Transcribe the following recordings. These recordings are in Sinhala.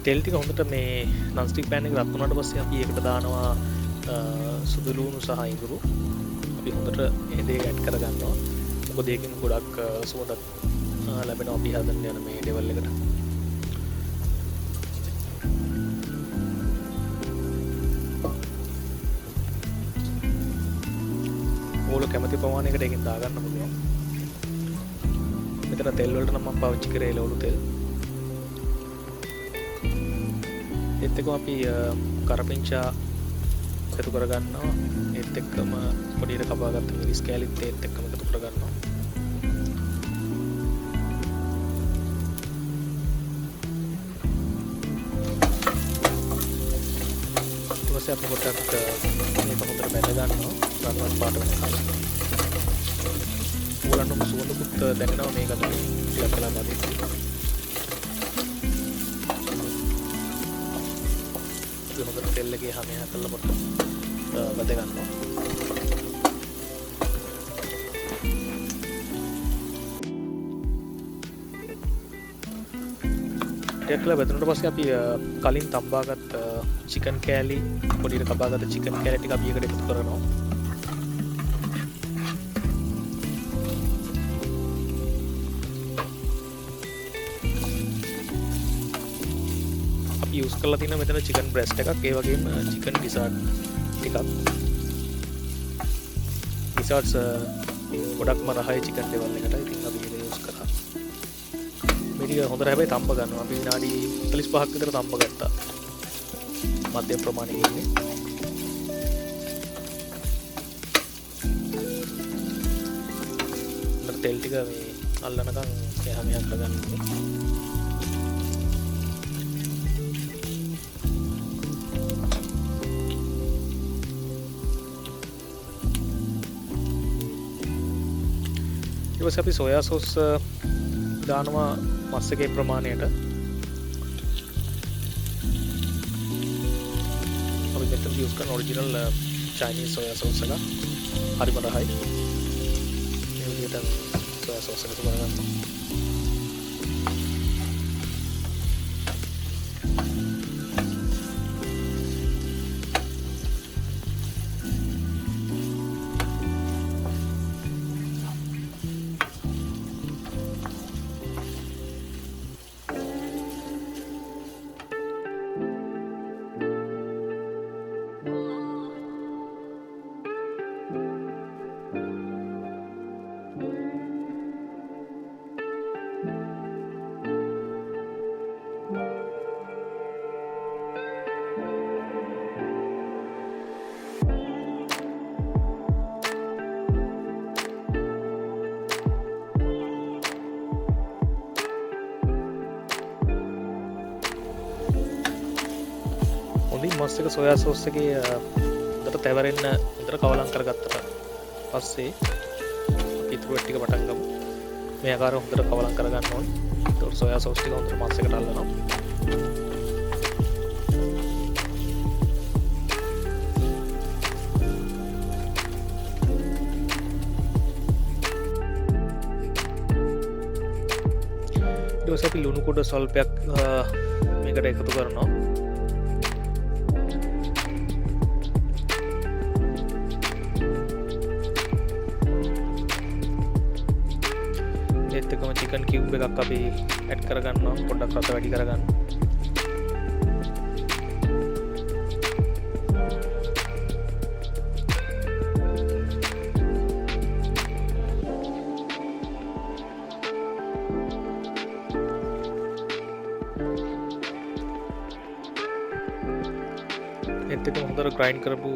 තෙල් ටික හොඳට මේ non stick pan එක රත් වුණාට පස්සේ අපි ඒකට දානවා සුදු ලුණු සහ ඉඟුරු. අපි හොඳට ඒ දේ ඇඩ් කරගන්නවා. මොකද ඒකෙන් ගොඩක් සුවඳක් ලැබෙනවා අපි හදන්න යන මේ ලෙවල් එකට. ඕල කැමති ප්‍රමාණයකට එකෙන් දාගන්න පුළුවන්. මෙතන තෙල් වලට නම් මම පාවිච්චි කරේ එළවලු තෙල්. ඒත් එක්කම අපි කරපිංචා එකතු කරගන්නවා. ඒත් එක්කම පොඩියට කපාගත්ත මිරිස් කෑලිත් ඒත් එක්කම එකතු කරගන්නවා. ඊට පස්සේ අපි පොඩ්ඩක් මේක හොඳට බැඳ ගන්නවා. රන්වන් පාට වෙනකල්. ඕලන්නම සුවඳකුත් දැනෙනවා මේක ඇතුලේ ටිකක් වෙලා නැතිදී. හොඳට තෙල් එකේ හැම එකක් කරලා පොඩ්ඩක් වැද ගන්නවා. ටිකක් වැදුනට පස්සේ අපි කලින් තම්බාගත් චිකන් කෑලි පොඩියට කපාගත්ත චිකන් කෑලි ටික අපි එකට එකතු කරනවා. යූස් කරලා තියෙන මෙතන චිකන් බ්‍රෙස්ට් එකක් ඒ වගේම චිකන් ඩිසර්ට් ටිකක්. ඩිසර්ට්ස් ගොඩක්ම රහයි චිකන් ලෙවල් එකට. ඉතින් අපි ඒක යූස් කරා. මේ ටික හොඳට හැබැයි තම්බ ගන්නවා. අපි විනාඩි 45ක් විතර තම්බ ගත්තා. මධ්‍යම ප්‍රමාණයක ඉන්නේ. තෙල් ටික මේ අල්ලනකම් එහා මෙහා කරගන්න ඕනේ. ඊට පස්සේ අපි සෝයා සෝස් දානවා මස් එකේ ප්‍රමාණයට. අපි මෙතන යූස් කරන ඔරිජිනල් චයිනීස් සෝයා සෝස් එක. හරිම රහයි. මේ විදිහට සෝයා සෝස් එක ගන්නවා. මස් එක සෝයා සෝස් එකේ හොඳට තැවරෙන්න හොඳට කවලම් කරගත්තට පස්සේ අපි ඊටු ටික පටන් ගමු. මේ ආකාරව හොඳට කවලම් කරගන්න ඕනේ. ඒතකොට සෝයා සෝස් ටික හොඳට මස් එකට අල්ලනවා. ඊට පස්සේ අපි ලුණු කුඩ සල්පයක් මේකට එකතු කරනවා. ඒත් එක්කම චිකන් කියුබ් එකක් අපි ඇඩ් කරගන්නවා. පොඩ්ඩක් රස වැඩි කරගන්න. ඒත් එක්කම හොඳට ග්‍රයින්ඩ් කරපු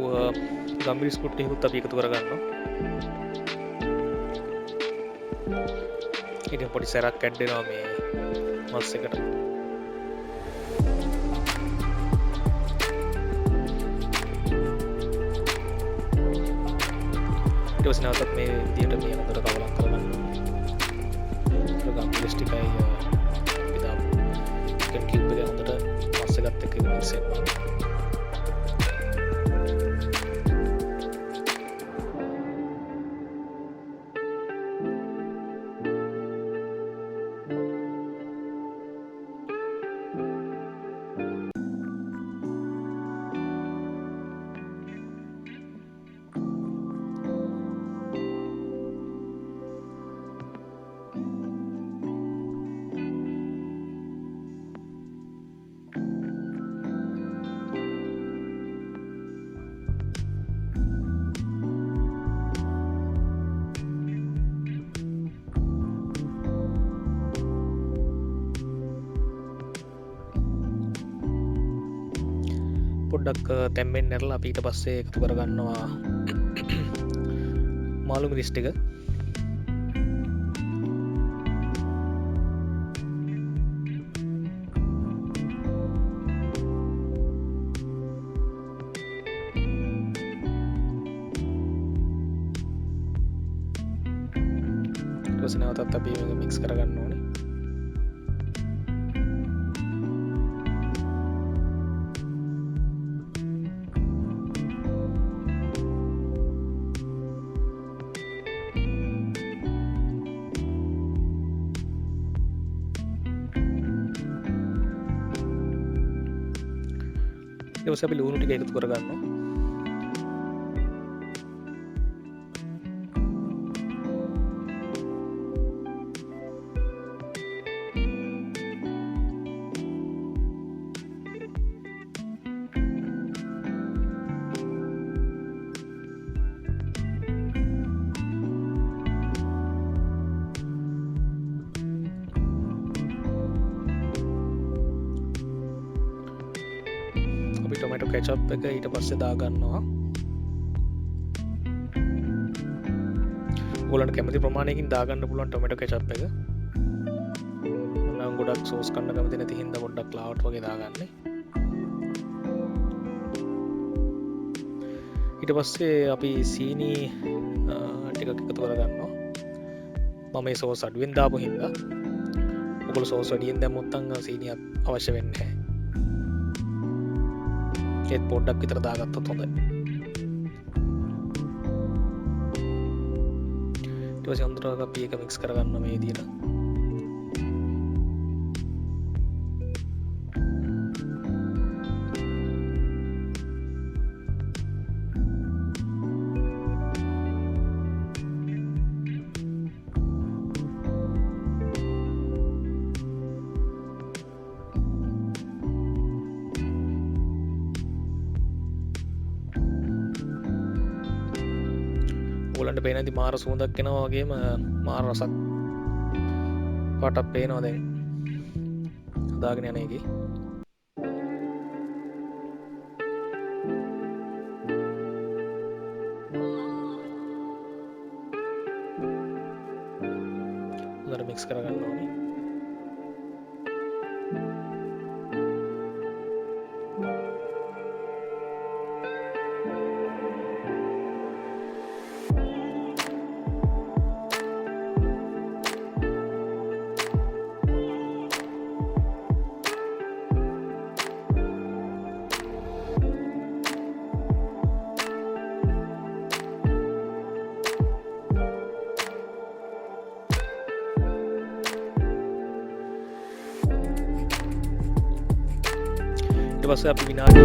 ගම්මිරිස් කුට්ටියකුත් අපි එකතු කරගන්නවා. ඉතින් පොඩි සැරක් ඇඩ් වෙනවා මේ මස් එකට. ඊට පස්සේ නැවතත් මේ විදිහට මේ හොඳට කවලම් කරගන්න. ගම්මිරිස් ටිකයි අපි දාමු. චිකන් කියුබ් එක හොඳට මස් එකත් එක්ක මික්ස් වෙනවා. පොඩ්ඩක් තැම්බෙන් නැරලා අපි ඊට පස්සේ එකතු කරගන්නවා මාළු මිරිස් ටික. නැවතත් අපි මික්ස් කරගන්න ඕනේ. ඊට පස්සේ අපි ලුණු ටික එකතු කරගන්නවා. අපි ටොමැටෝ කෙචප් එක ඊට පස්සේ දාගන්නවා. ඔයගොල්ලන්ට කැමති ප්‍රමාණයකින් දාගන්න පුළුවන් ටොමැටෝ කෙචප් එක. මම ගොඩක් සෝස් කන්න කැමති නැති හින්දා පොඩ්ඩක් ලාවට වගේ දාගන්නේ. ඊට පස්සේ අපි සීනි ටිකක් එකතු කරගන්නවා. මම මේ සෝස් අඩුවෙන් දාපු හින්දා ඔයගොල්ලෝ සෝස් වැඩියෙන් දැම්මොත් නම් සීනියක් අවශ්‍ය වෙන්නේ නැහැ. ඒත් පොඩ්ඩක් විතර දාගත්තොත් හොඳයි. ඊට පස්සේ හොඳට අපි ඒක මික්ස් කරගන්න මේ විදියට. ඔයගොල්ලන්ට පේන ඇති මාර සුවඳක් එනවා වගේම මාර රසක් පාටක් පේනවා දැන් හදාගෙන යන එකේ. හොඳට මික්ස් කරගන්න ඕනේ. ඊට පස්සේ අපි විනාඩි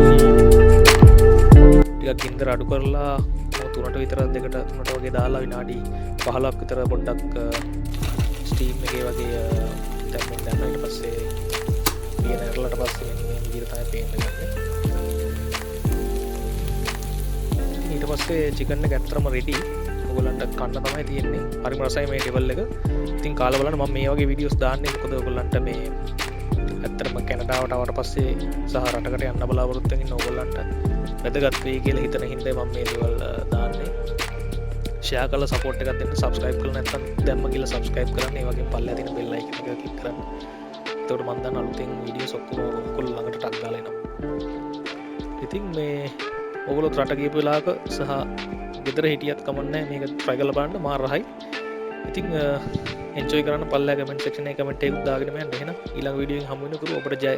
ටිකක් ගින්දර අඩු කරලා 3ට විතර 2ට 3ට වගේ දාලා විනාඩි 15ක් විතර පොඩ්ඩක් ස්ටීම් එකේ වගේ තැම්බෙන්න දාන්න. ඊට පස්සේ පිය නැරලට පස්සේ මේ විදිහට තමයි පේන්නේ. ඊට පස්සේ චිකන් එක ඇත්තටම රෙඩි. ඔයගොල්ලන්ට කන්න තමයි තියෙන්නේ. හරිම රසයි මේ ටෙබල් එක. ඉතින් කාලා බලන්න මම මේ වගේ වීඩියෝස් දාන්නේ මොකද ඔයගොල්ලන්ට මේ ඇත්තටම කැනඩාවට ආවට පස්සේ සහ රටකට යන්න බලාපොරොත්තු වෙන ඕගොල්ලන්ට වැදගත් වෙයි කියලා හිතන හින්දා මම මේ දේවල් දාන්නේ. ෂෙයා කරලා සපෝට් එකක් දෙන්න. සබ්ස්ක්‍රයිබ් කරලා නැත්නම් දැම්ම කියලා සබ්ස්ක්‍රයිබ් කරන්න. ඒ වගේම පල්ලෙහා තියෙන බෙල් අයිකන් එක ක්ලික් කරන්න. එතකොට මම දාන අලුතෙන් වීඩියෝස් ඔක්කොම ඔයගොල්ලෝ ළඟට ටක් ගාලා එනවා. ඉතින් මේ ඔයගොල්ලෝ රට ගියපු වෙලාවක සහ ගෙදර හිටියත් කමන්නේ මේක try කරලා බලන්න මාර රහයි. ඉතින් එන්ජොයි කරන්න. පල්ලෙහා කමෙන්ට් සෙක්ෂන් එකේ කමෙන්ට් එකක් දාගෙන මම එහෙනම් ඊළඟ වීඩියෝ එකෙන් හමු වෙනකරු ඔබට ජය.